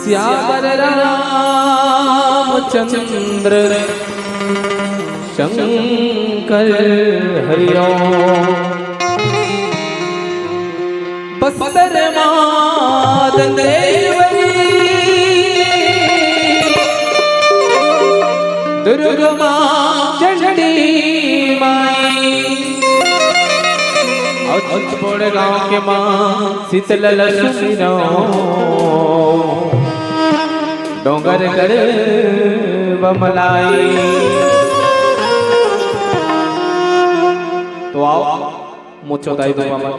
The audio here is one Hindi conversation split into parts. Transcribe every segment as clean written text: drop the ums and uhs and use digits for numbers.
श्यावर रामचंद्र शंकर हरिओ बस्तर मात देवरी दुर्गा चंडी माई अचपोड़ गांव के मां शीतल लक्ष्मी डोंगर कर बमलाई। तो आओ मुचोदाई दुआ मत।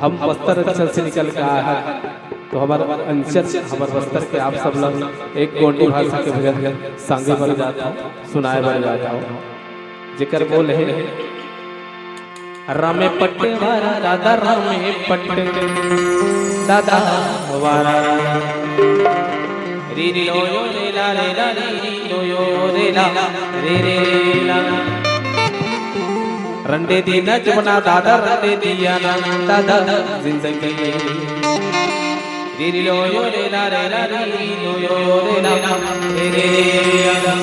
हम बस्तर अंचल से निकल के आए हैं तो हमारा अंचल हमारे बस्तर के आप सब लोग एक गोंडी भाषा के भजन संगे बन जाता हूँ सुनाए बन जाता हूँ जिक्र बोल है रामे पट्टे वारा दादा रामे पट्टे दादा वारा री री लो यो रे ला रे ला री लो यो रे ला रे रे ला रंडे दी न जमना दादा रंडे दिया ना दादा जिंदगी री री लो यो रे ला रे ला री लो यो रे ला रे रे ला।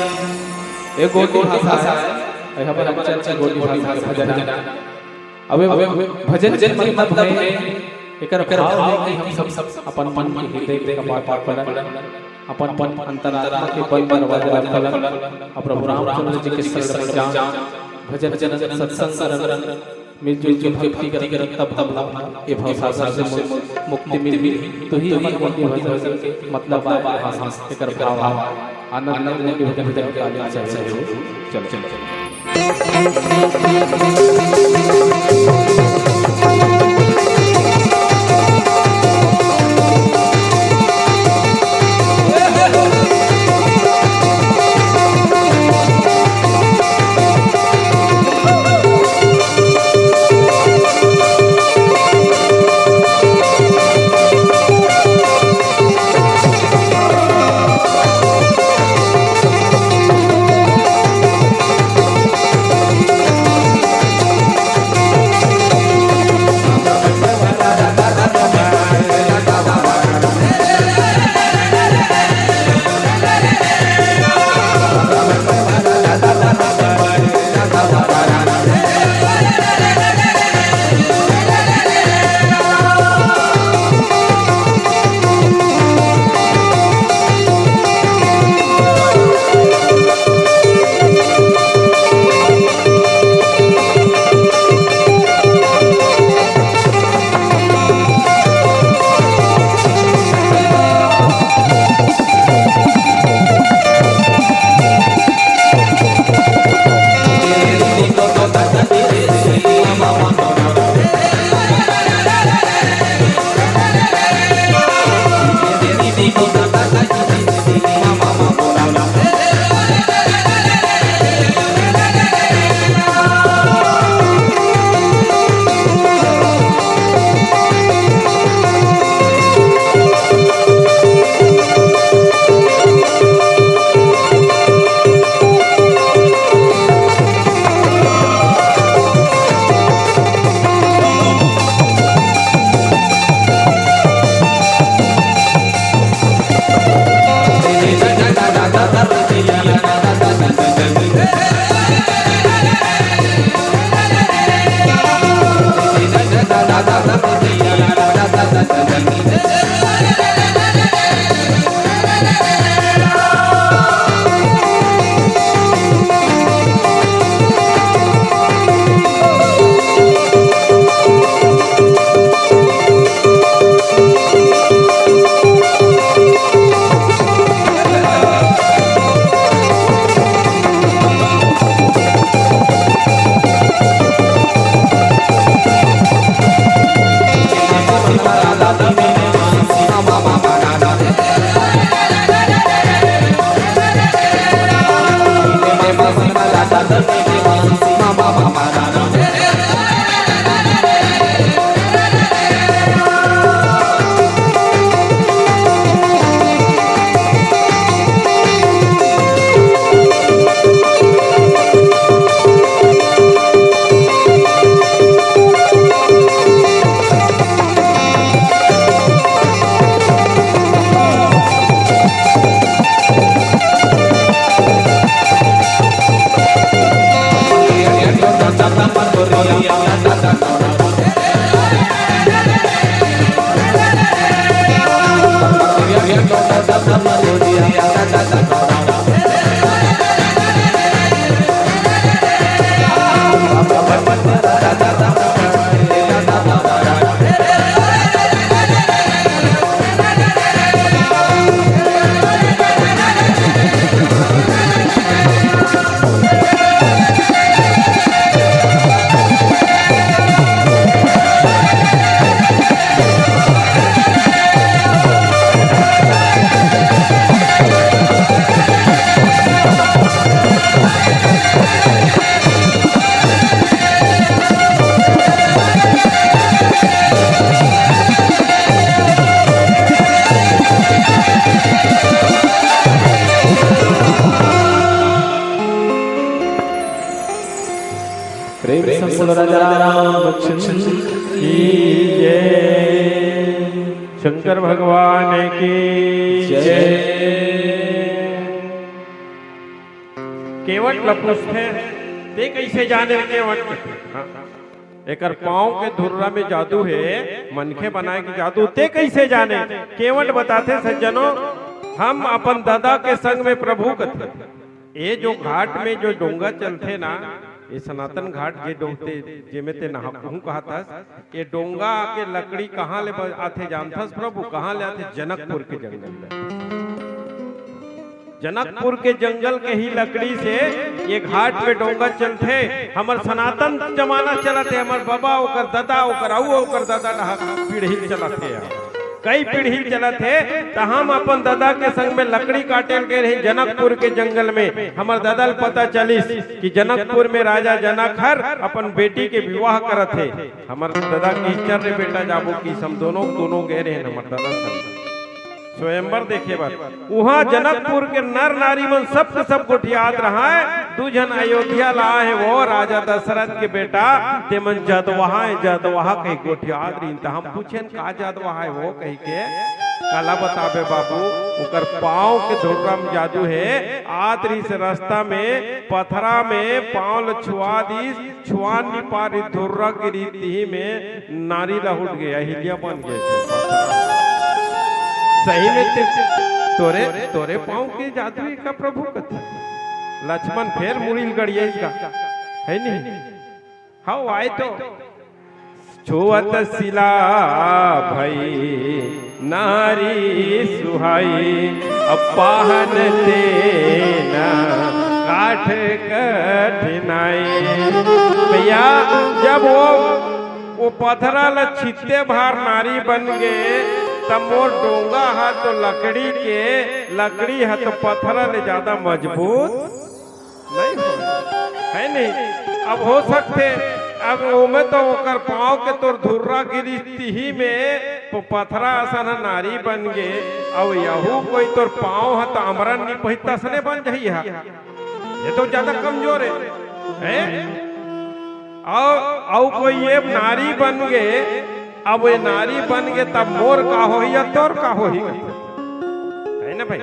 ये गोटी भाषा है यहाँ पर अच्छा गोटी भाषा भजन है। अबे भजन जन मतलब है एकर भाव है कि हम सब अपन मन के हृदय के कपाट पर अपन अंतरात्मा के बल पर वज्र फलन प्रभु रामचंद्र जी के शरण जान भजन जन सत्संग मिलजुल के भक्ति कर तब ये भाषा से मुक्ति मिली तो ही हमारे भजन के मतलब भाषा एकर भाव आनंद के भजन के आगे चाहिए। चलो चलो प्रेम संपूर्ण राजा राम बच्चन की जय। शंकर भगवान की जय। केवट लपुष्ठे ते कैसे जाने केवट एकर पाँव के धुर्रा में जादू है, मनखे बनाए के जादू ते कैसे जाने। केवट बताते सज्जनों, हम अपन दादा के संग में प्रभु कथे। ये जो घाट में जो डोंगा चलते ना, ये सनातन घाट जे डोंगते जेमे ते नहाहू कहतस, ये डोंगा के लकड़ी कहाँ ले आथे जानथस प्रभु? कहाँ ले आथे? जनकपुर के जंगल में। जनकपुर के जंगल के ही लकड़ी से ये घाट में डोंगा चलते। हमर सनातन जमाना चलते, हमर बाबा ओकर दादा ओकर अऊ ओकर दादा पीढ़ी चलते, कई पीढ़ी चलते। तो हम अपन दादा के संग में लकड़ी काटे गए रहे जनकपुर के जंगल में। हमर दादा पता चलिस कि जनकपुर में राजा जनक हर अपन बेटी के विवाह करत है। हमर दादा की इच्छा रे बेटा जाबो की हम दोनों गए रहे हमर दादा संग स्वयंवर देखे बार। वहाँ जनकपुर के नर नारी मन सब गोठियात रहा है। दू जन अयोध्या ला है, वो राजा दशरथ के बेटा ते मन जदवाहा कही गोठियात रही। तो हम पूछेन का जदवाहा है वो कही के काला बताबे बाबू, उकर पाँव के धुर्रा में जादू है। आदरी से रास्ता में पथरा में पाँव छुआ दी, छुआ नहीं पा रही धुर्रा की रीति में नारी लहुट गया, हिलिया बन गए। सही में तोरे पाँव के जादू का प्रभु कथा। लक्ष्मण फिर मुड़िल गड़िया इसका है नहीं। हाँ आए तो छुअत शिला भई नारी सुहाई, अपाहन तेना काठ कठिनाई। भैया जब वो पथरा ल छित्ते भार नारी बन गए, तब मोर डोंगा है तो लकड़ी है तो पत्थर ले ज्यादा मजबूत नहीं हो, है नहीं। अब हो सकते अब ओमे तो ओकर पाँव के तोर धुर्रा गिरी ही में पथरा असन नारी बन गे। अब यहू कोई तोर पाँव है तो अमरन नहीं पहिता सने बन जाही है, ये तो ज्यादा कमजोर है। और कोई ये नारी बन गए, अब ये नारी बन गए तब मोर का हो या तोर का हो ही, है ना भाई?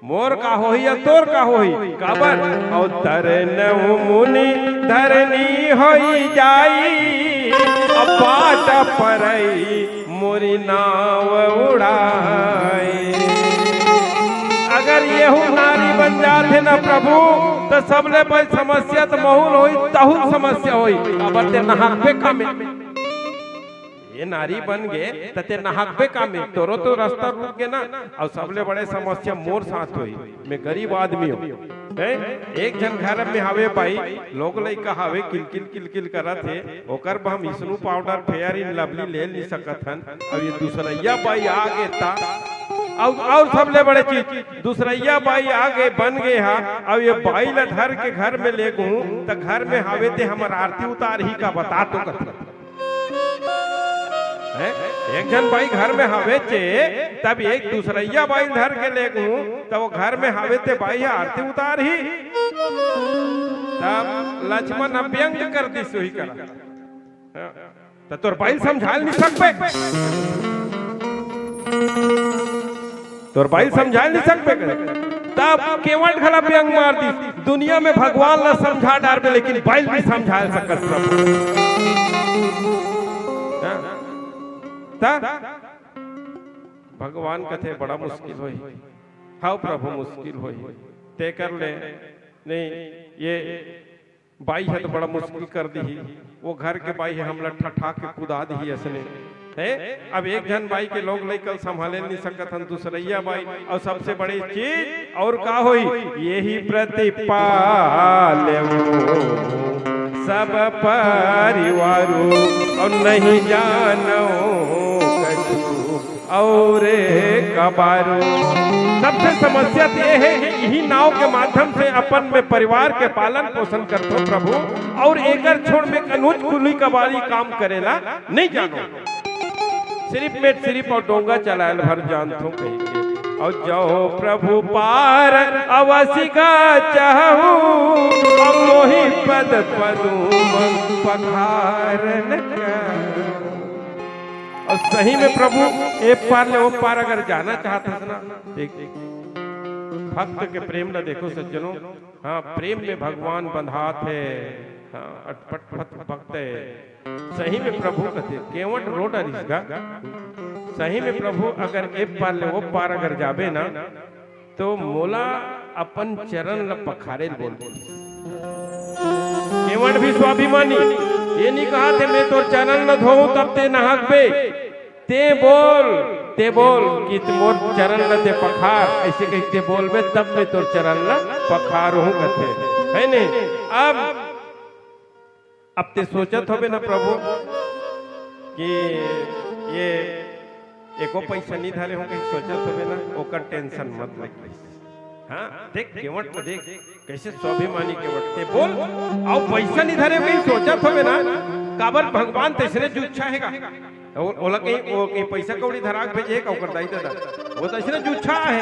मोर का हो या तोर का हो ही काबर और तरन मुनि धरनी होई जाई, अब बाट परई मोरी नाव उड़ाई। अगर येहू नारी बन जाते ना प्रभु तो सबले बड़ी समस्या तो महूल होई, तहुल समस्या होई। अब ते नहाबे का में ये नारी बन गए तते नहाबे का में तोरो तो रास्ता रुक गए ना। और सबले बड़े समस्या मोर साथ हुई, मैं गरीब आदमी हूँ। एक जन घर में हावे भाई, लोग लइका हावे किलकिल करत है, ओकर हम स्नू पाउडर फेयर इन लवली ले नहीं सकत हन। अब ये दूसरैया बाई आ गए ता और सबले बड़े चीज दूसरैया बाई आगे बन गए हा। अब ये बाई ला धर के घर में ले गूं तो घर में हावे ते हमर आरती उतार ही का बता तो कथ एक जन बाई घर में हावे चे, तब एक दूसरैया बाई धर के ले गूं तब वो घर में हावे ते बाई आरती उतार ही। तब लक्ष्मण अभ्यंग कर दी सोही करा तो तोर बाई समझा नहीं सकबे, तोर बाई समझा नहीं सकबे। तब केवट खला व्यंग मार दी, दुनिया में भगवान ला समझा डारबे लेकिन बाई भी समझा सकत। भगवान कथे बड़ा मुश्किल होई, हाँ प्रभु मुश्किल होई, ते कर ले नहीं ये बाई है तो बड़ा मुश्किल कर दी, वो घर के बाई है हमला ठठा के कुदा दी असने है। अब एक जन बाई के लोग लेकर संभाले नहीं सकत हन, दूसरैया बाई और सबसे बड़ी चीज और का होई यही प्रतिपाल सब परिवारो और नहीं जानो कछु और कबारो। सबसे समस्या ये है कि यही नाव के माध्यम से अपन में परिवार के पालन पोषण करते प्रभु, और एकर छोड़ में कनुज कुली कबाली काम करेला नहीं जानो, सिर्फ और डोंगा चलायल भर जानतो कहीं के। और जाओ प्रभु पार अवश्य का चाहू, अब मोहि पद पदुम पखारन का। और सही में प्रभु एक पार ले वो पार अगर जाना चाहता है ना, देख भक्त के प्रेम न देखो सज्जनों, हाँ प्रेम में भगवान बंधात है, हाँ अटपट भक्त है। सही में प्रभु कहते केवट रोड अरिसगा, सही में प्रभु अगर एक पार ले वो पार अगर जाबे ना तो मोला अपन चरण ल पखारे बोल। केवट भी स्वाभिमानी, ये नहीं कहा थे मैं तो चरण न धोऊं तब ते नहाकबे, ते बोल कि मोर चरण ल ते पखार, ऐसे कहते बोलबे तब मैं तो चरण ल पखारूं कहते है नहीं। अब ते सोचत होबे ना प्रभु कि ये एको पैसा नहीं धारे हो, कहीं सोचत होबे ना ओकर टेंशन मत ले। हाँ देख केवट को देख कैसे स्वाभिमानी केवट ते बोल और पैसा नहीं धारे कहीं सोचत होबे ना, काबर भगवान तेसरे जुच्छा हैगा ओला कहीं पैसा कौड़ी धराक भेजे का ओकर दाई दादा वो तेसरे जुच्छा है।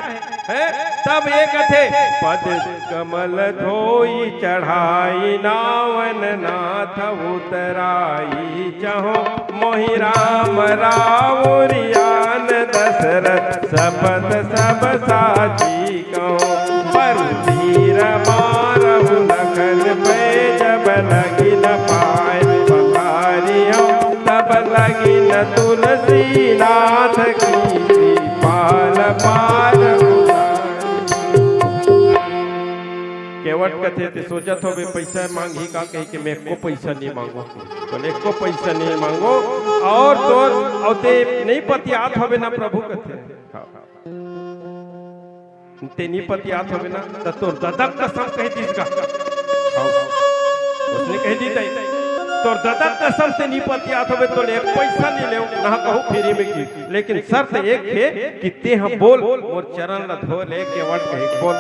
तब एक थे पद कमल धोई चढ़ाई नावन नाथ उतराई, चाहो मोहि राम रावरियान दशरथ सपद सब साथी कहो, पर धीर मारहु नखल पे जब लगी न पाए पखारियों, तब लगी न तुलसी नाथ की पाल पार। केवट कथे ते सोचत हो बे पैसा मांगी का कही कि मैं को पैसा नहीं मांगो, बोले को पैसा नहीं मांगो और तोर और ते नहीं पतियात होबे ना प्रभु कथे ते नहीं पतियात होबे ना तो तोर दादा कसम कह दीस का, उसने कह दी तई तोर दादा कसम से नहीं पतियात होबे तो एक पैसा नहीं ले ना कहू फ्री में की, लेकिन शर्त एक है कि ते हम बोल और चरण ल धो ले केवट कहे बोल।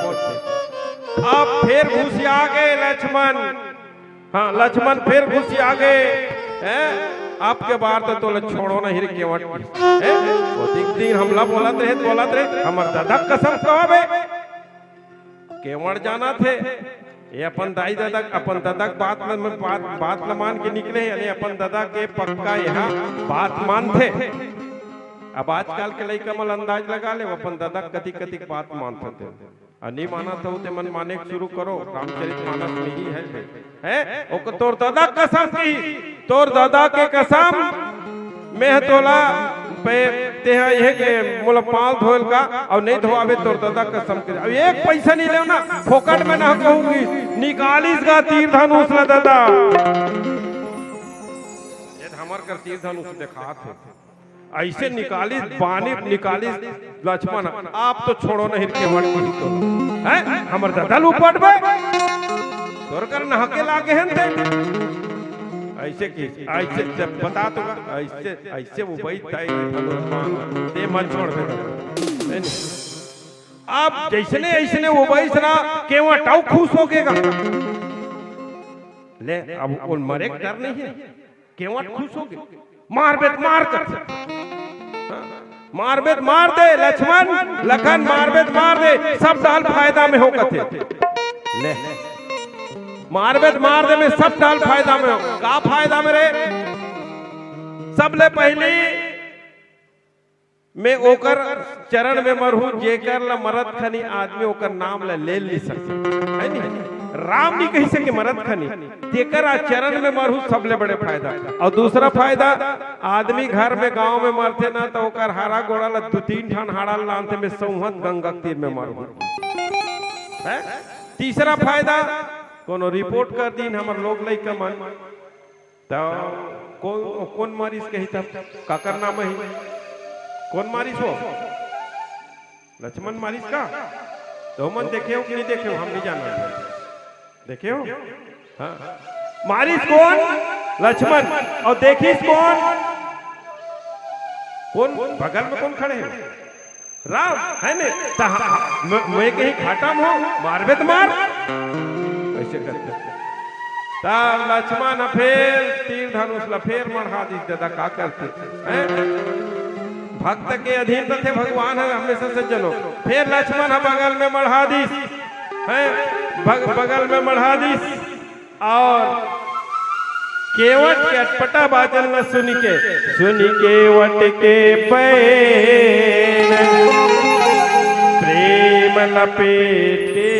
अब फिर घुस आ गए लक्ष्मण, हाँ लक्ष्मण फिर घुस आ गए, आपके बार तो छोड़ो ना हिर केवट वो दिन हमला बोलत रहे हमर दादा कसम कहबे केवट जाना थे, ये अपन दाई दादा अपन दादा बात न मान के निकले, यानी अपन दादा के पक्का यहाँ बात मानते। अब आजकल के लड़का मल अंदाज लगा ले अपन दादा कति कति बात मानते थे, नहीं माना तो ते मन माने शुरू करो, रामचरितमानस में ही है ओ तोर दादा कसम की, तोर दादा के कसम मैं तोला पे ते ये के मोला पाल धोल का और नहीं धोआवे तोर दादा कसम के। अब एक पैसा नहीं ले ना फोकट में ना कहूंगी, निकालिस का तीर धनुष ला दादा, ये हमर कर तीर धनुष दिखात है ऐसे निकाली बानी निकाली लक्ष्मण, आप तो छोड़ो नहीं के मन तो हैं हमर दादा लुपट बे तोर कर नहके लागे हैं ते ऐसे की ऐसे जब बता तो ऐसे वो भाई ताई ते मन छोड़ दे। आप जैसने ऐसने वो भाई सना केवा टाउ खुश हो गएगा ले, अब वो मरे डर नहीं है, केवा खुश हो गए मारबेत मार कर मारबेत मार दे लक्ष्मण लखन मारबेत मार दे, सब डाल फायदा में हो कथे ले मारबेत मार दे में सब डाल फायदा में हो, का फायदा में रे सबले पहली मैं ओकर चरण में मरहू जेकर ला मरद खनी आदमी ओकर नाम ले नहीं सकते है नहीं राम नहीं कही सके मरद खनी तेकर चरण में मरहू सबले बड़े फायदा। और दूसरा फायदा आदमी घर में गांव में मरते ना तो ओकर हारा गोड़ा ला 2-3 ठान हाड़ा लानते में सौहत गंगा तीर में मरहू। तीसरा फायदा कोनो रिपोर्ट कर दीन हमर लोग लइका मन तो कौन मारिस कही तब काकर नाम है कौन मारिस हो लक्ष्मण मारिस का तो मन देखे हो कि नहीं देखे हो हम नहीं जानते देखे हो हाँ मारिस कौन लक्ष्मण और देखिस कौन बगल में कौन खड़े हैं राम है ने मैं कहीं घाटा में हो मारबे तो मार ऐसे करते तब लक्ष्मण फिर तीर धनुष ला फिर मढ़ा दी दादा का करते भक्त के अधीन थे भगवान है हमेशा सज्जनों। फिर लक्ष्मण बगल में मढ़ा दी बगल में मढ़ा दी और केवट के अटपटा बाजल न सुन केवट के पैर प्रेम लपेटे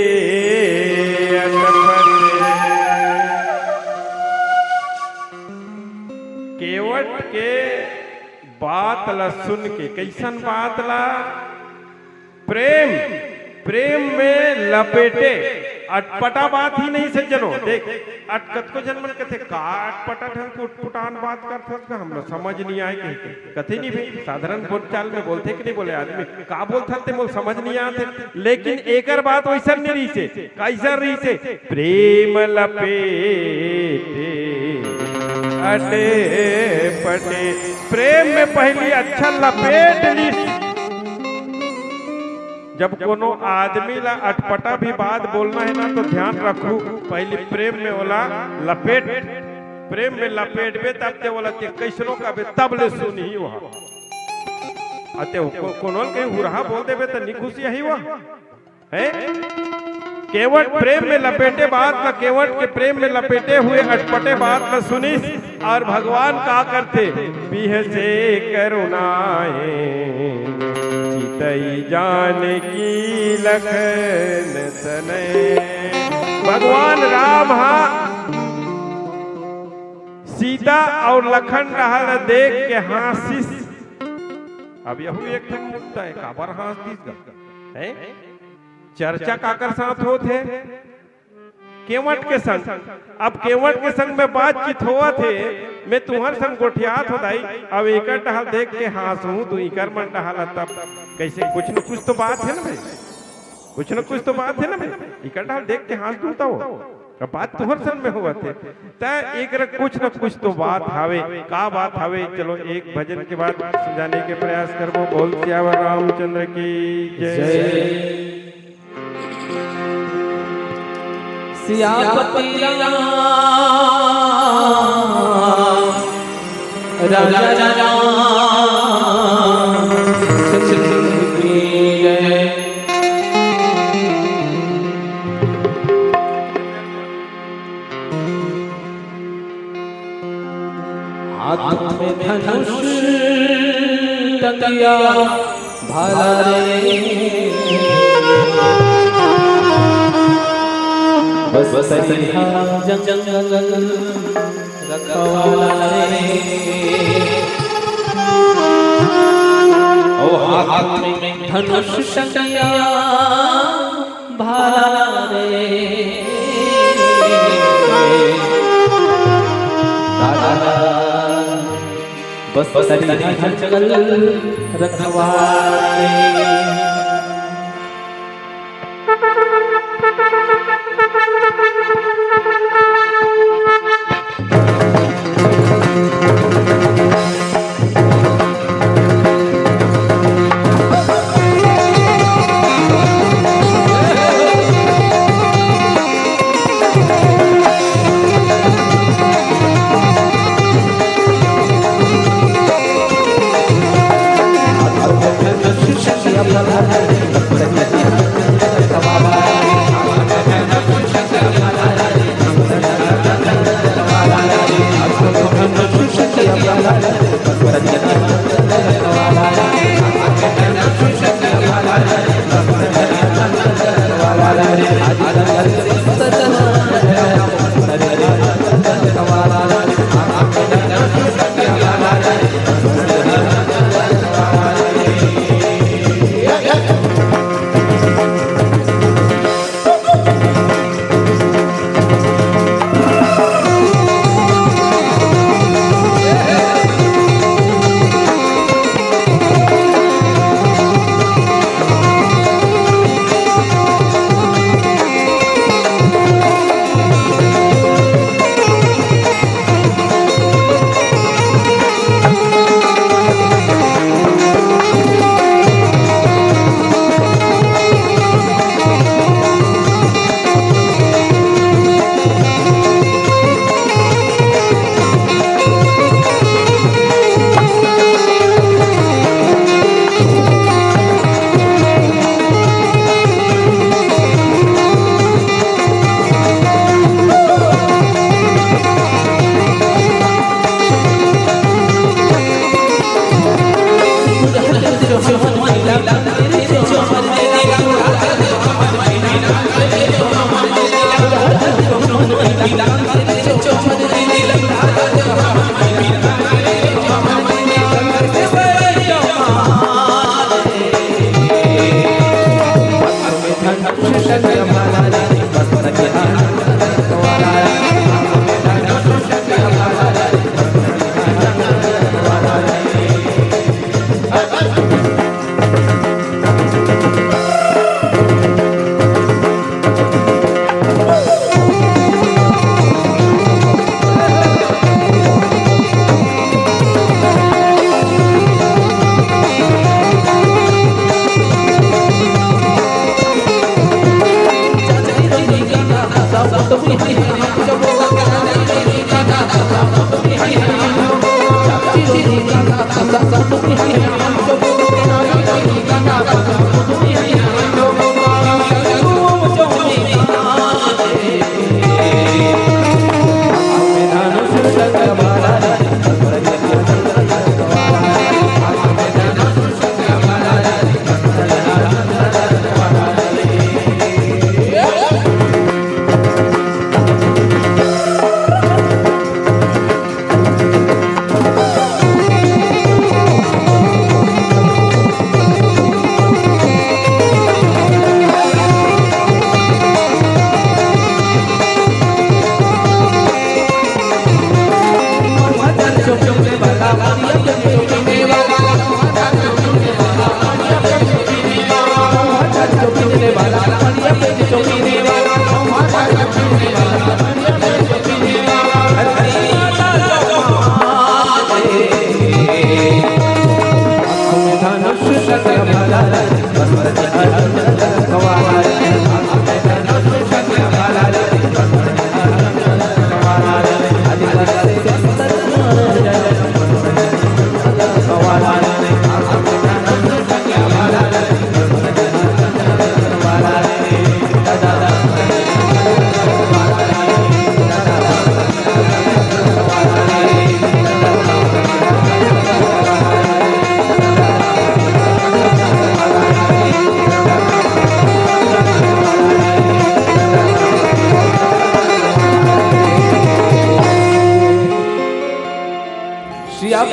केवट के बात ला सुन के कैसन बात ला प्रेम में लपेटे अटपटा बात ही नहीं सज्जनों। देख अटकत को जन्मन कथे का अटपटा ढंग उटपुटान बात करते हम लोग समझ नहीं आए कथे नहीं भाई साधारण बोलचाल में बोलते कि नहीं बोले आदमी का बोलते मोल समझ नहीं आते लेकिन एकर बात वैसा नहीं रही से कैसा रही से प्रेम लपेटे अटे पटे प्रेम में पहली अच्छा लपेट ली। जब कोनो आदमी ला अटपटा भी बात बोलना है ना तो ध्यान रखू पहले प्रेम में बोला लपेट प्रेम में लपेटबे तब ते बोला के कैसनो का बे तब ले सुनी वहां अते कोनो के हुरहा बोल देबे त निखुशी यही वहां है। केवट प्रेम में लपेटे बात न केवट के प्रेम में लपेटे हुए अटपटे बात न सुनिस और भगवान का करते बिह से करुणाए चितई जान की लखन तने। भगवान राम हा सीता और लखन रहा देख के हासिस अब यहू एक मुक्ता है काबर हासिस है चर्चा काकर साथ होते केवट के संग। अब केवट के संग में बातचीत हुआ थे मैं तुम्हारे संग गोठियात हो दाई अब एक टहल देख के हंसू तू इकर मन टहल तब कैसे कुछ न कुछ तो बात है ना भाई कुछ न कुछ तो बात है ना भाई इकर टहल देख के हंस दूता हो अब बात तुम्हारे संग में हुआ थे तय एक कुछ न कुछ तो बात हावे का बात हावे। चलो एक भजन के बाद समझाने के प्रयास करबो। बोल सियावर रामचंद्र की जय। सियापति राम राजा राम की जय। हाथ में धनुष टंगिया भाला रे बस जंगल रखवाला रे ओ हाथ में धनुष टंगिया भाला रे बस जंगल रखवाला रे।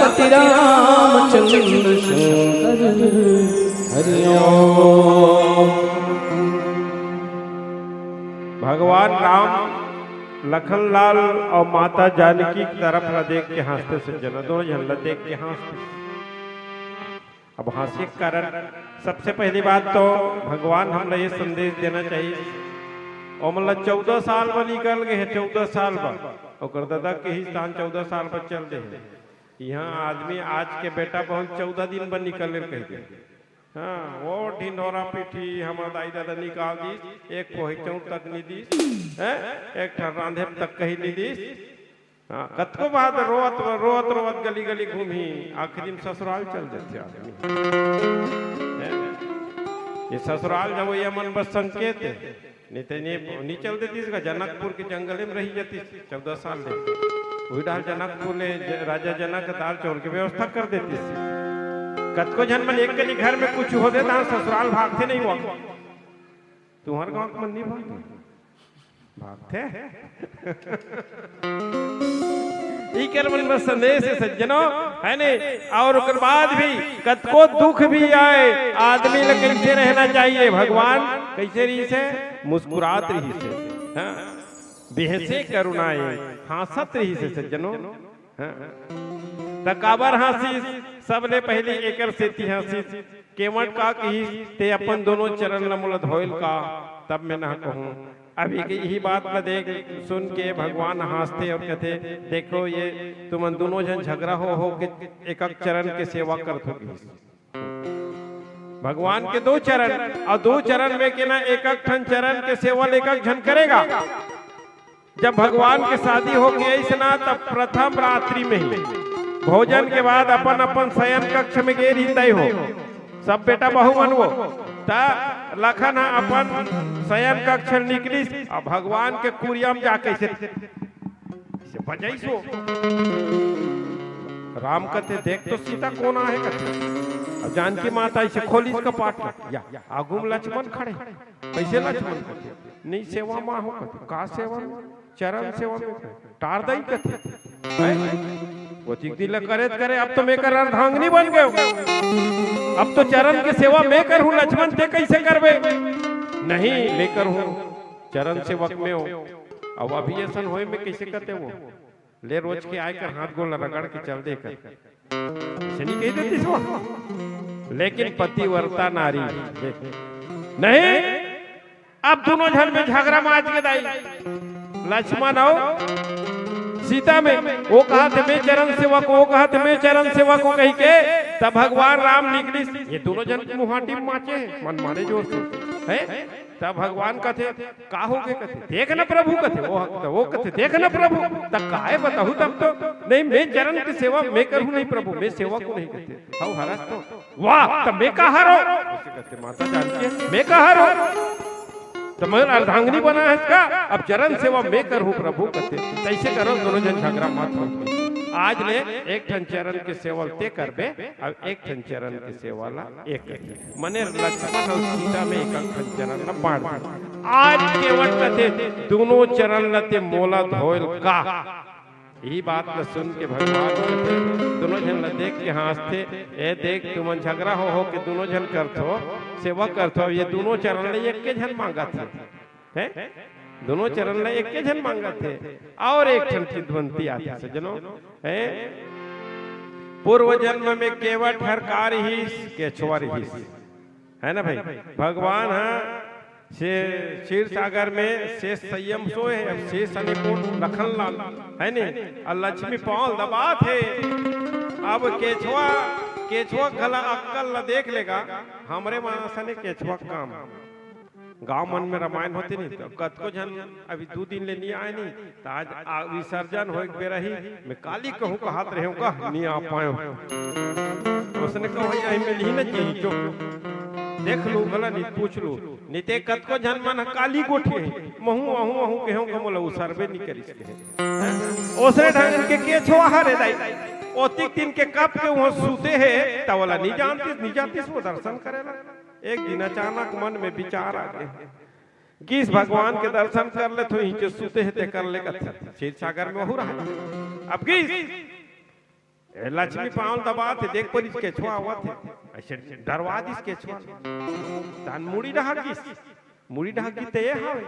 सियापति रामचंद्र शंकर हरि ओम। भगवान राम लखनलाल और माता जानकी की तरफ न देख के हंसते सज्जन, दोनों जन न देख के हंसते। अब हंसी के कारण सबसे पहली बात तो भगवान हमने ये संदेश देना चाहिए, और मतलब 14 साल में निकल गए हैं, 14 साल में और दादा के ही स्थान 14 साल पर चल रहे हैं। यहाँ आदमी आज के बेटा बहुत 14 दिन पर निकल कह दे। हाँ, वो ढिंडोरा पीठी हमारा दाई दादा निकाल दी, एक पोहिचौ तक नहीं दी, एक रांधे तक कही नहीं दी। हाँ, कतको बाद रोवत रोवत रोवत गली गली घूमी, आखिरी में ससुराल चल देते आदमी। ये ससुराल जब ये मन बस संकेत है, नहीं तो नहीं चल देती इसका। जनकपुर के जंगल में रही जाती 14 साल ले, वही डाल जनकपुर ले राजा जनक दाल चौल की व्यवस्था कर देती। कतको जन मन एक गली घर में कुछ हो देता ससुराल भागते नहीं हुआ। तुम्हारे गांव का मन नहीं भागते मन बस संदेश है सज्जनों, है ने। और उसके बाद भी कतको दुख भी आए, आदमी लोग कैसे रहना चाहिए, भगवान कैसे रही से मुस्कुरात रही से, हाँ, बेहसे करुणाए हंसत रही से सज्जनों। हाँ, तकाबर हंसी सबले पहली एकर से हंसी केवट का कही ते अपन दोनों चरण लमुल धोइल का, तब मैं ना कहूँ। अभी यही बात में देख सुन के भगवान हंसते और कहते, देखो ये तुम दोनों जन झगड़ा हो के एक एक चरण के सेवा करते हो। भगवान के 2 चरण और 2 चरण में के ना एक एक ठन चरण के सेवा एक एक जन करेगा। जब भगवान के शादी हो गई ऐसा, तब प्रथम रात्रि में ही भोजन के बाद अपन अपन शयन कक्ष में गे तय हो, सब बेटा बहू मनवो लखन अपन शयन कक्ष निकली और भगवान के कुरिया में जाके से बजाइसो। राम कहते देख तो सीता कौन है कहते, अब जानकी माता इसे खोली इसका पाट या आगुम लक्ष्मण खड़े, कैसे लक्ष्मण कहते नहीं सेवा माँ हो कहते, का सेवा चरण सेवा में टार दई कहते वो दिल करे। अब तो मैं कर अर्धांगिनी बन गए, अब तो चरण की सेवा मैं कर हूँ, लक्ष्मण थे कैसे करबे, नहीं लेकर हूँ चरण सेवक में हो। अब अभी ऐसा होए में कैसे करते वो ले रोज के आकर हाथ गोल रगड़ के चल दे कर नहीं कही देती। लेकिन पतिव्रता नारी नहीं, अब दोनों जन में झगड़ा माज के दाई लक्ष्मण आओ सीता में, वो कहा थे मैं चरण सेवा को, वो कहा थे मैं चरण सेवा को कही के, तब भगवान राम निकली। ये दोनों जन की मुहाटी में माचे मन मारे जोर से है। तब भगवान कहते का हो गए, कहते देख न प्रभु, कहते वो कहते देख न प्रभु, तब काहे बताऊं, तब तो नहीं मैं चरण की सेवा मैं करूं नहीं प्रभु, मैं सेवा को नहीं कहते हाउ हरस तो वाह, तब मैं कहा रो कहते माता जानती है मैं कहा रो, तो मैं अर्धांगिनी बना है इसका, अब चरण सेवा मैं करूं प्रभु कहते, कैसे करो दोनों जन झगड़ा मत हो। आज ले एक ठन चरण के सेवा ते करबे, अब एक ठन चरण के सेवा ला एक मने लक्ष्मण और सीता में एक ठन चरण ला बांट। आज केवट कहते दोनों चरण लते मोला धोइल का, यही बात न सुन के भगवान कहते दोनों जन ल देख के हंसते, ए देख तुम झगड़ा हो के दोनों जन करथो सेवा करथो, ये दोनों चरण ले एक के जन मांगा थे हैं, दोनों चरण ले एक के जन मांगा थे। और एक ठन सिद्धवंती आती सज्जनों है, पूर्व जन्म में केवट हरकार ही केछवर ही है ना भाई। भगवान है क्षीर सागर में शेष संयम सोए है, अब शेष अनिपुण लखनलाल है ने, और लक्ष्मी पाल दबा थे। अब केछुआ गला अक्कल न देख लेगा, हमरे मानस ने केछुआ काम गांव मन में रामायण होती नहीं, तो कतको जन अभी 2 दिन ले नहीं आए नहीं, तो आज विसर्जन हो बेरा ही मैं काली कहूँ का हाथ रहे का नहीं आ पाए, उसने कहा यही में ली न चाहिए जो देख लू भला नहीं पूछ लू नहीं ते कतको जन मन काली गोठी महू आहू आहू कहूं कमला उ सर्वे नहीं करी सके, उसने ढंग के केछुआ हरे दाई ओतिक दिन के कब के वहां सूते है तवला नहीं जानती वो दर्शन करेला। एक दिन अचानक मन में विचार आ गए किस भगवान के दर्शन कर ले तो ही सूते है ते कर ले क्षीर सागर में हो रहा। अब किस लक्ष्मी पाँव दबा थे देख पर इसके छुआ हुआ थे ऐसे डरवा दिस के छुआ तान मुड़ी ढाकी ते ये हावे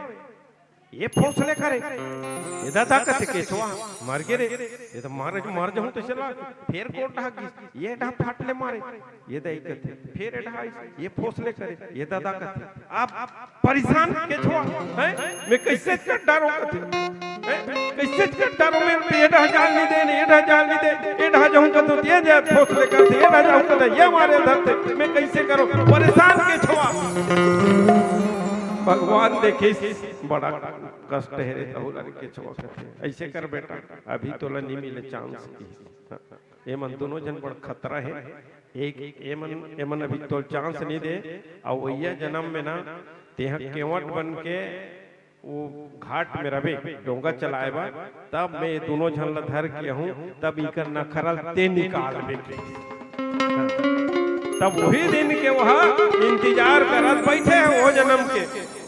ये फौसले करे ये दादा कते के छुआ मर गे रे ये तो मर जाऊं तो चला फिर कोट ढाकी ये ढा फाटले मारे ये दई कते फिर ढाई ये फौसले करे ये दादा कते आप परेशान के छुआ हैं मैं कैसे कर डरो कते कैसे कर डरो मैं ये ढा जान नहीं दे ये ढा जान नहीं दे ये ढा जाऊं तो ये दे फौसले करते ये ढा जाऊं तो ये मारे धरते मैं कैसे करूं परेशान के छुआ भगवान देखे बड़ा कष्ट है रे तहुला के छुआ करते ऐसे कर बेटा अभी तो नहीं मिले चांस ये मन दोनों जन बड़ा खतरा है एक ये मन अभी तो चांस नहीं दे और वैया जन्म में ना तेह केवट बन के वो घाट में रवे डोंगा चलाएबा तब मैं दोनों झन ल धर के हूं तब इकर नखरल ते निकाल बेटे तब वही दिन के वहां इंतजार करत बैठे हैं वो जन्म के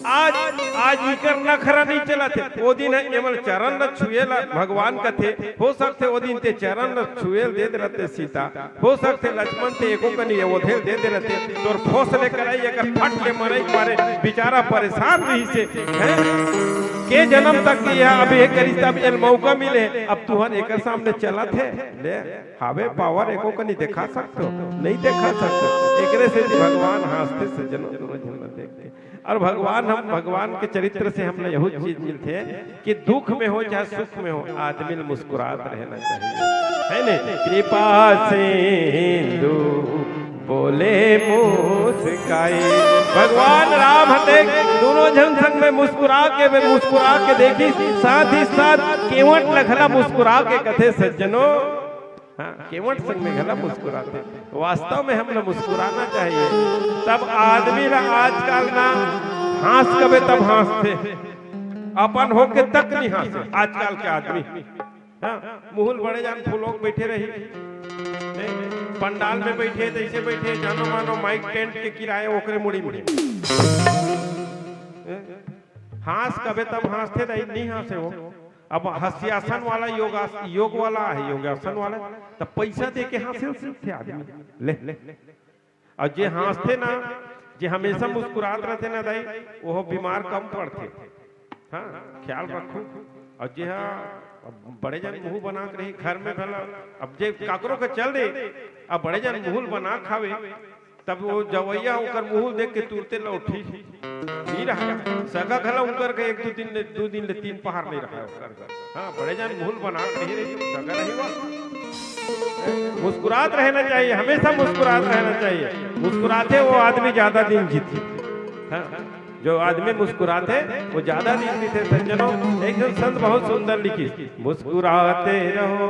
आज इकर नखरा नहीं चला थे वो दिन है एमल चरण न छुएला भगवान का थे हो सकते वो दिन ते चरण न छुएल दे रहते सीता हो सकते लक्ष्मण ते एको कनी वो धेल दे रहते तोर फौसले कराई अगर फट के मरे मारे बेचारा परेशान रही से हैं के जन्म तक की है अब एक करी तब एल मौका मिले अब तुहर एक सामने चला थे ले हावे पावर एको कनी दिखा सकते हो नहीं दिखा सकते एकरे से भगवान हंसते से जन्म दोनों देखते और भगवान के चरित्र से हमने यही चीज मिलते है कि दुख में हो चाहे सुख में हो आदमी मुस्कुरात रहना चाहिए है न कृपा सिंधु बोले मुस्काए भगवान राम हते दोनों जन संग में मुस्कुरा के देखी साथ ही साथ केवट लखला मुस्कुरा के कथे सज्जनों हाँ केवट संग में घला मुस्कुराते वास्तव में हमने मुस्कुराना चाहिए तब आदमी ना आजकल ना हंस कबे तब हंसते अपन होके तक नहीं हंसे आजकल के आदमी हाँ मुहुल बड़े जान फूलों बैठे रही पंडाल में बैठे जैसे बैठे जानो मानो माइक टेंट के किराए ओकरे मुड़ी मुड़ी हंस कबे तब हंसते नहीं हंसे वो अब हस्यासन वाला योग वाला है योगासन वाला तब पैसा दे के हासिल सीखते आदमी ले और जे हंसते ना जे हमेशा मुस्कुरात रहते ना दाई वो बीमार कम पड़ते हाँ ख्याल रखो और जे बड़े जन मुंह बना के रही घर में भला अब जे काकरो के चल दे अब बड़े जन मुंह बना खावे तब वो जवैया उनकर मुंह देख के तुरते लौटी नहीं रहा सगा खला उनकर के एक दो दिन ले तीन पहाड़ नहीं रहा उनकर हाँ बड़े जन मुंह बना के नहीं रही सगा नहीं हुआ मुस्कुरात रहना चाहिए हमेशा मुस्कुरात रहना चाहिए मुस्कुराते वो आदमी ज्यादा दिन जीते हाँ जो आदमी मुस्कुराते वो ज्यादा दिन जीते सज्जनों एक दिन संत बहुत सुंदर लिखी मुस्कुराते रहो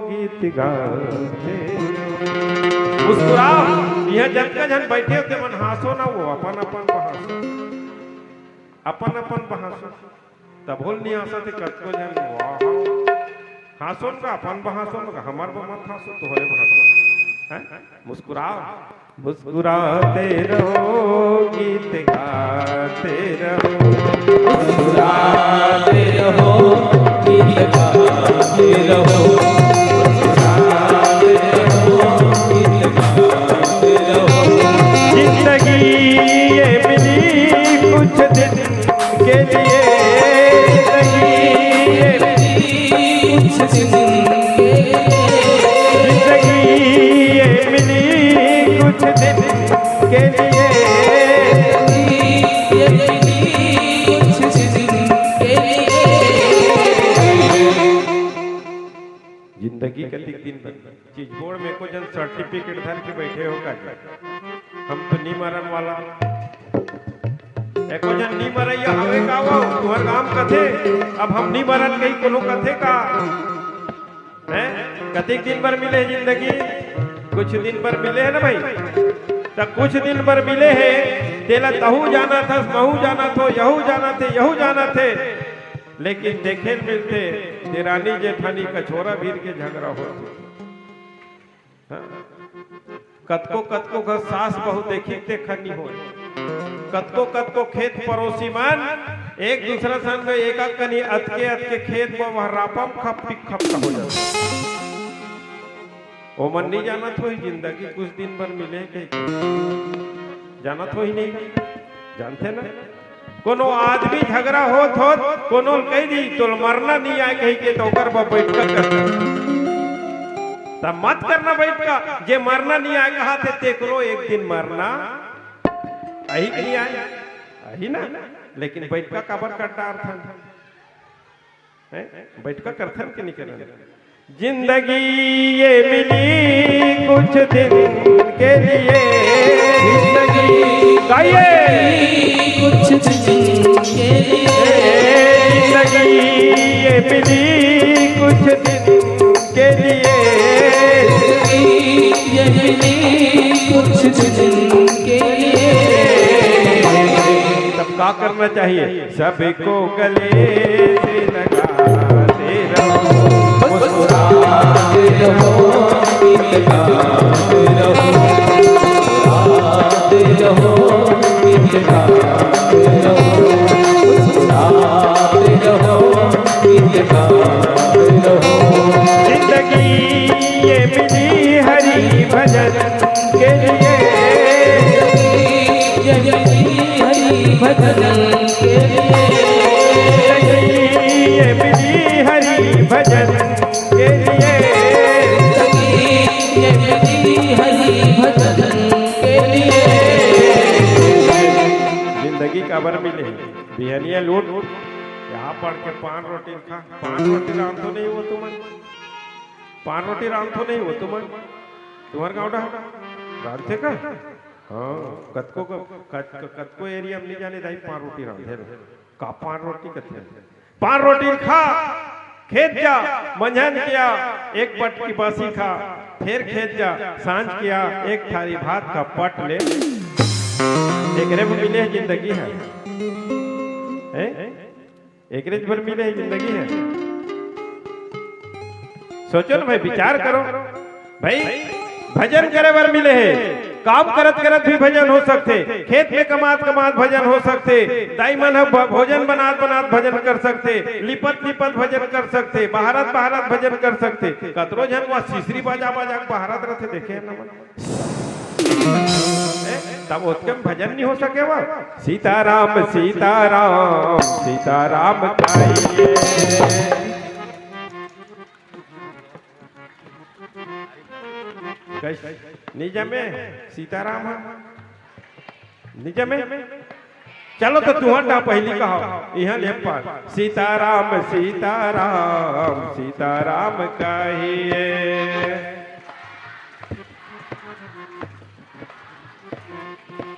गीत गाते मुस्कुराओ यह जन का जन बैठे होते मन हासो ना वो अपन बहासो तब बोल नहीं हंसा थे कतको जन वाह हासो का अपन बहासो का हमार मत हासो तो होरे बहासो मुस्कुराओ मुस्कुराते रहो गीत गाते रहो मुस्कुराते रहो गीत गाते रहो जिंदगी ये मिली कुछ दिन के लिए जिंदगी ये मिली कुछ दिन के लिए जिंदगी का दिन चीज बोर्ड में को जन सर्टिफिकेट धर के बैठे हो का हम तो नहीं मरन वाला एको जन नहीं मरैया हवे का वो तुहर काम कथे अब हम नहीं मरन कहीं कोनो कथे का हैं कतेक दिन भर मिले जिंदगी कुछ दिन भर मिले है ना भाई तो कुछ दिन भर मिले है तेला तहु जाना था महू जाना थो यहू जाना थे लेकिन देखे मिलते देरानी जेठानी कछोरा भीर के झगड़ा होते कतको घर सास बहु देखी देखनी हो कतको खेत पड़ोसी मान एक दूसरा संग एक कनी अतके खेत में वह रापम खप खप हो जाता वो मन नहीं जानत हो जिंदगी कुछ दिन भर मिले कहीं जानत हो ही नहीं जानते ना कोनो आदमी झगड़ा होत कोनो कह दी तो मरना नहीं आए कहीं के तो कर बैठ कर तब मत करना बैठ का जे मरना नहीं आए कहा थे तेकरो एक दिन मरना अही नहीं आए अही ना लेकिन बैठ का कबर करता अर्थ बैठ का करथन के नहीं करना जिंदगी ये मिली कुछ दिन के लिए जिंदगी गाइए कुछ दिन के लिए जिंदगी ये मिली कुछ दिन के लिए जिंदगी ये मिली कुछ दिन के लिए तब क्या करना चाहिए सबको गले से लगाते रहो मुस्कुराते रहो गीत गाते रहो मुस्कुराते रहो गीत गाते रहो मुस्कुराते रहो गीत गाते रहो जिंदगी ये मिली हरि भजन के लिए ये मिली हरि भजन के लिए ये मिली हरि भजन के लिए ये मिली हरि भजन के लिए जिंदगी कबर मिले बिहनिया लूट यहाँ पढ़ के पान रोटी खा पान रोटी राम तो नहीं हो तुम पान रोटी राम तो नहीं हो तुम तुम्हारे गाँव राम थे का हाँ कतको एरिया में नहीं जाने दाई पान रोटी राम थे का पान रोटी कथे पान रोटी खा खेत जा मंझन किया एक पट की बासी खा फिर खेत जा सांझ किया एक थाली भात का पट ले एक रेब मिले है जिंदगी है एक रेज भर मिले है जिंदगी है सोचो ना भाई विचार करो भाई भजन करे बर मिले है काम करत करत भी भजन हो सकते खेत में कमात कमात भजन हो सकते दाई मन भोजन बनात बनात भजन कर सकते लिपत लिपत भजन कर सकते बहारत बहारत भजन कर सकते कतरो जन वह सीसरी बाजा बाजा बहारत रहते देखे ना तब उत्तम भजन नहीं हो सके वह सीताराम सीताराम सीताराम गाइए निज में सीताराम निज में चलो तो तुहटा पहली कहो यहाँ ले पार सीताराम सीताराम सीताराम कहिए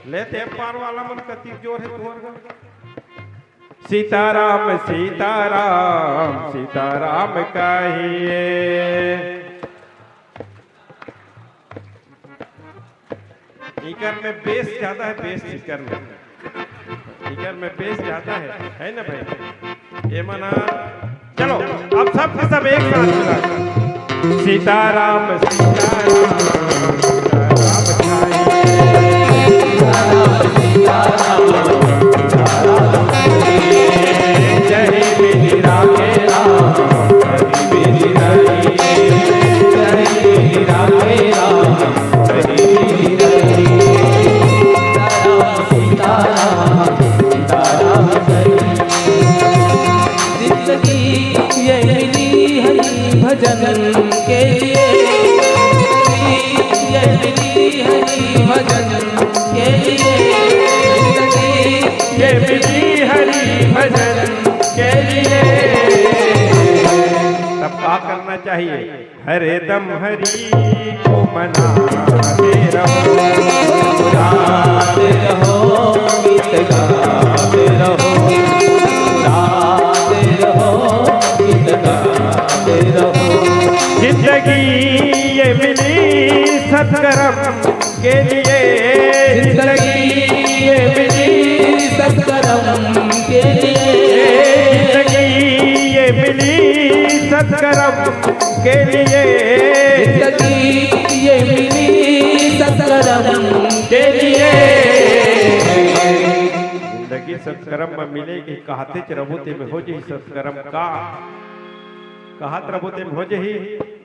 लेते पार वाला मन कति जोर है तुहर सीताराम सीताराम सीताराम कहिए इकर में बेस ज्यादा है बेस इकर में बेस ज्यादा है ना भाई ये मना चलो अब सब के सब एक साथ मिला सीताराम सीताराम सीताराम जय मेरी राधे राम हरि मेरी हरि जय मेरी राधे राम हरि मेरी हरि जिंदगी ये मिली हरि भजन के लिए ये मिली हरि भजन के लिए ये मिली हरि भजन के लिए तब क्या करना चाहिए हरे दम हरि को मनाते रहो गाते रहो गीत गाते रहो गाते रहो गीत गाते रहो जिंदगी ये मिली सत्कर्म के लिए जिंदगी ये मिली सत्कर्म के लिए जिंदगी ये मिली सत्कर्म के लिए जिंदगी ये मिली सत्कर्म के लिए जिंदगी सत्कर्म में मिलेगी कहते रबूते में हो जी सत्कर्म का कहत रबूते में हो जी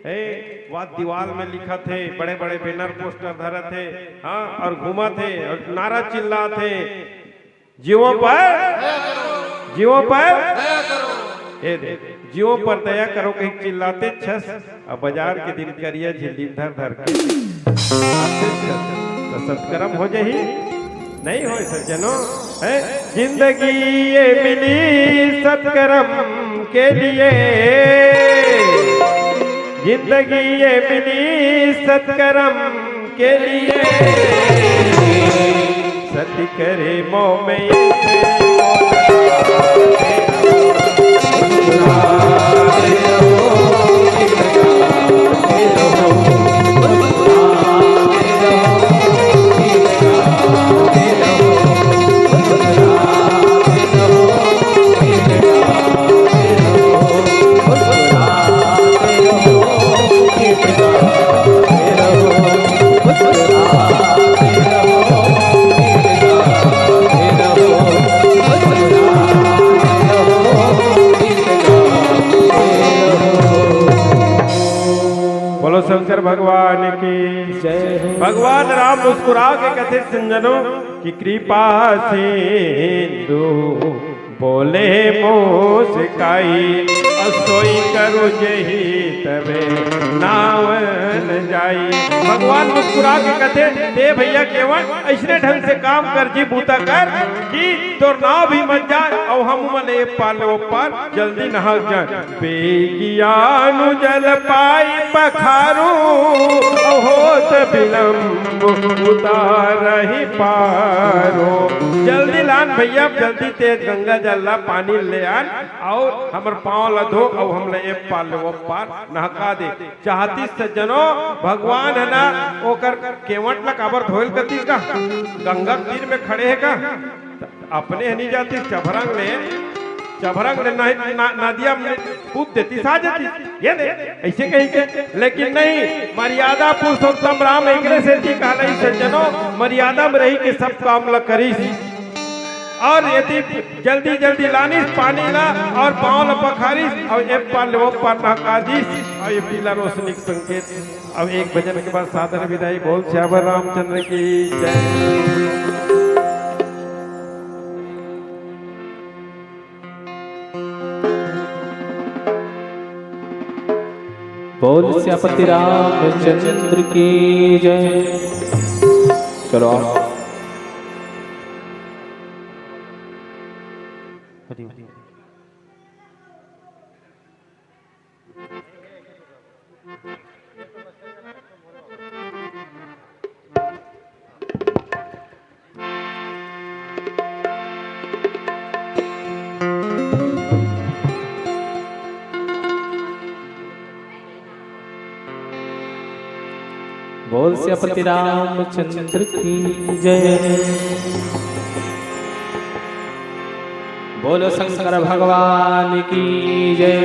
वह दीवार में लिखा थे, बड़े बड़े बैनर पोस्टर धरे थे, हाँ, और घूमा थे और नारा चिल्ला थे, जीवों पर जीवों पर दया करो, कहीं चिल्लाते छस और बाजार के दिन करिए झिल्ली धर धर के तो सत्कर्म हो जाही नहीं हो सज्जनों। है जिंदगी ये मिली सत्कर्म के लिए, जिंदगी ये मिली सत्कर्म के लिए, सत्य करे मोह में शंकर भगवान की जय। भगवान राम मुस्कुरा के कहते संजनों की कृपा से हिंदू बोले मोसकाई, असोई करो जही तबे नावन जाई। भगवान मुस्कुरा के कहते दे भैया केवल ऐसने ढंग से काम कर जी बूता कर कि तोर नाव भी मत जाए और हम मले पालो पर जल्दी नहा जाए। बेगियानु जल पाई पखारू होत विलम्ब उतार ही पारो। जल्दी लान भैया, जल्दी तेज गंगा जल्ला पानी ले आन और हमर पाँव ला धो और हम ले पार ले वो पार नहका दे। चाहती सज्जनों भगवान है ना ओकर केवट ला काबर धोइल कती का गंगा तीर में खड़े है का अपने है नहीं जाती चभरंग ने नदिया में कूद देती सा जाती ये दे ऐसे कही के, लेकिन नहीं मर्यादा पुरुषोत्तम राम एक से जी कहलाई सज्जनों मर्यादा में रही के सब काम ला करी। और यदि जल्दी जल्दी लानिस पानी ला और पाँव ला पखारिस और एक पार वो पार नहका दीस और ये पीला रोशनी संकेत। अब एक भजन के बाद सादर विदाई बोल श्यावर रामचंद्र की जय। बोल श्यापति रामचंद्र की जय। चलो बोल श्यापति रामचंद्र की जय। बोलो शंकर भगवान की जय।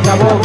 जाबो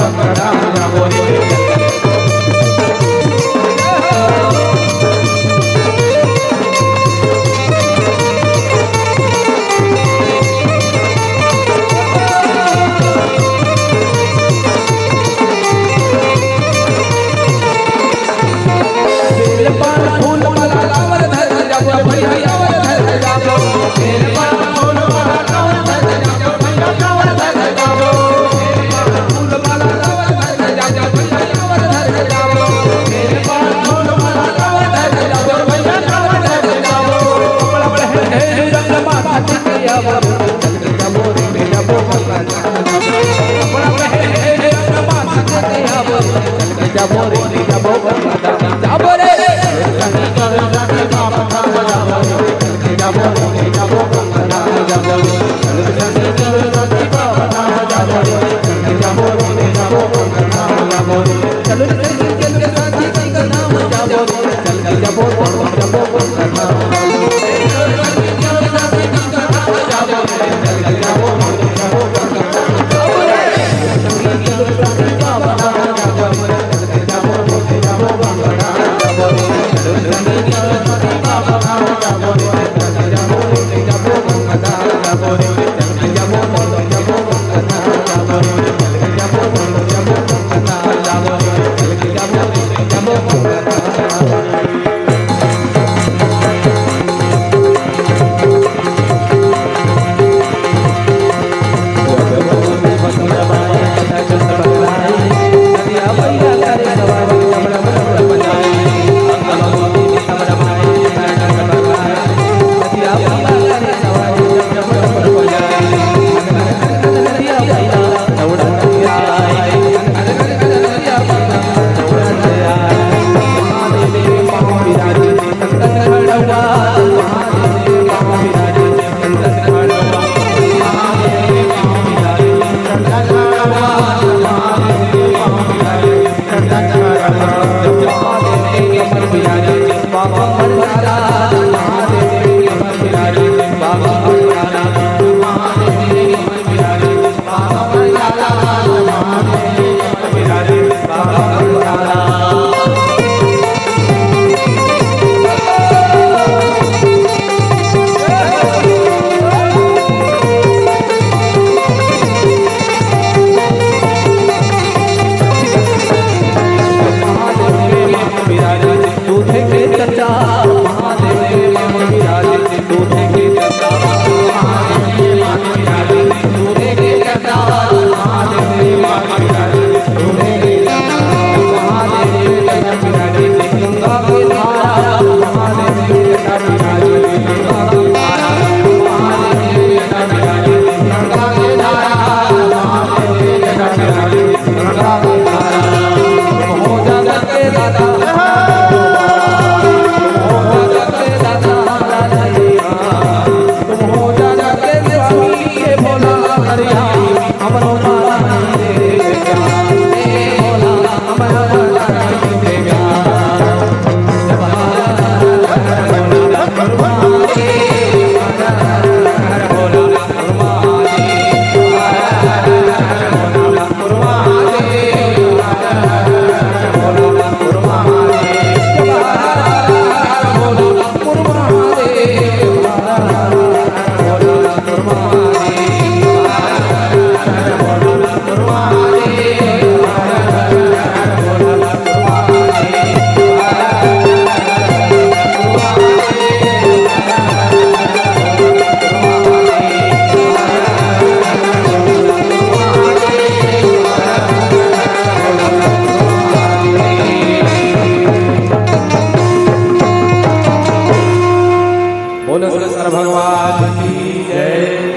बोलो शंकर भगवान की जय।